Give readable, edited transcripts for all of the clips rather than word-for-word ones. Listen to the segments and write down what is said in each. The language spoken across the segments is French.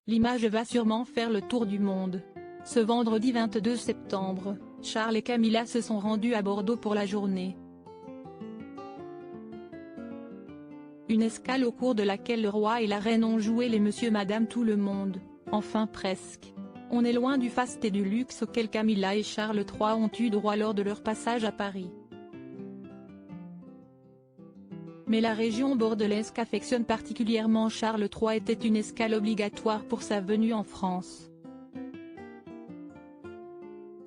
L'image va sûrement faire le tour du monde. Ce vendredi 22 septembre, Charles et Camilla se sont rendus à Bordeaux pour la journée. Une escale au cours de laquelle le roi et la reine ont joué les monsieur madame tout le monde, enfin presque. On est loin du faste et du luxe auquel Camilla et Charles III ont eu droit lors de leur passage à Paris. Mais la région bordelaise qu'affectionne particulièrement Charles III était une escale obligatoire pour sa venue en France.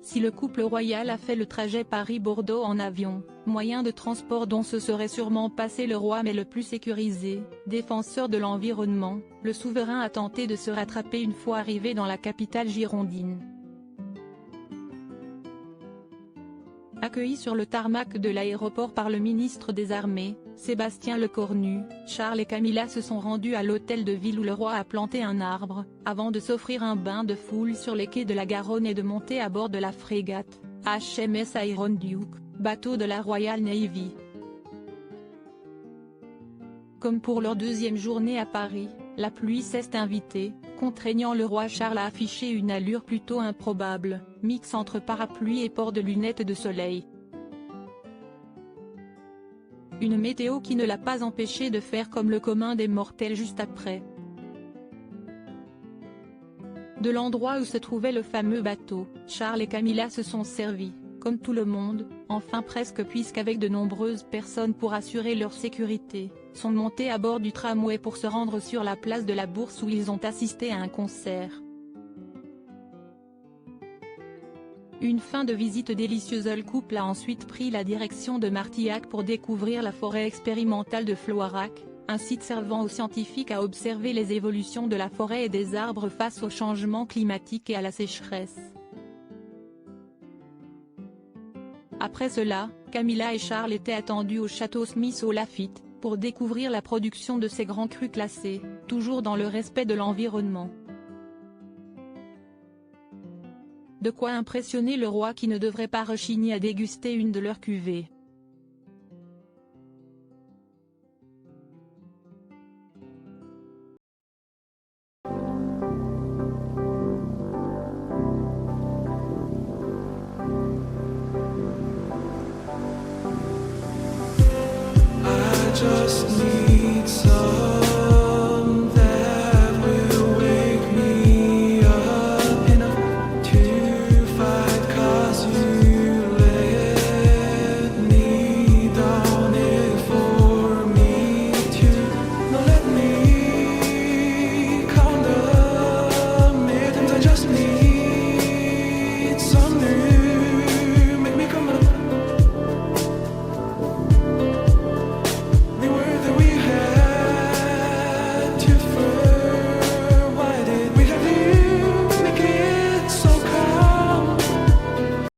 Si le couple royal a fait le trajet Paris-Bordeaux en avion, moyen de transport dont se serait sûrement passé le roi mais le plus sécurisé, défenseur de l'environnement, le souverain a tenté de se rattraper une fois arrivé dans la capitale girondine. Accueillis sur le tarmac de l'aéroport par le ministre des Armées, Sébastien Lecornu, Charles et Camilla se sont rendus à l'hôtel de ville où le roi a planté un arbre, avant de s'offrir un bain de foule sur les quais de la Garonne et de monter à bord de la frégate HMS Iron Duke, bateau de la Royal Navy. Comme pour leur deuxième journée à Paris, la pluie s'est invitée, contraignant le roi Charles à afficher une allure plutôt improbable, mix entre parapluie et port de lunettes de soleil. Une météo qui ne l'a pas empêché de faire comme le commun des mortels juste après. De l'endroit où se trouvait le fameux bateau, Charles et Camilla se sont servis, comme tout le monde, enfin presque puisqu'avec de nombreuses personnes pour assurer leur sécurité, sont montés à bord du tramway pour se rendre sur la place de la Bourse où ils ont assisté à un concert. Une fin de visite délicieuse. Le couple a ensuite pris la direction de Martillac pour découvrir la forêt expérimentale de Floirac, un site servant aux scientifiques à observer les évolutions de la forêt et des arbres face au changement climatique et à la sécheresse. Après cela, Camilla et Charles étaient attendus au château Smith au Lafitte, pour découvrir la production de ces grands crus classés, toujours dans le respect de l'environnement. De quoi impressionner le roi qui ne devrait pas rechigner à déguster une de leurs cuvées. I just need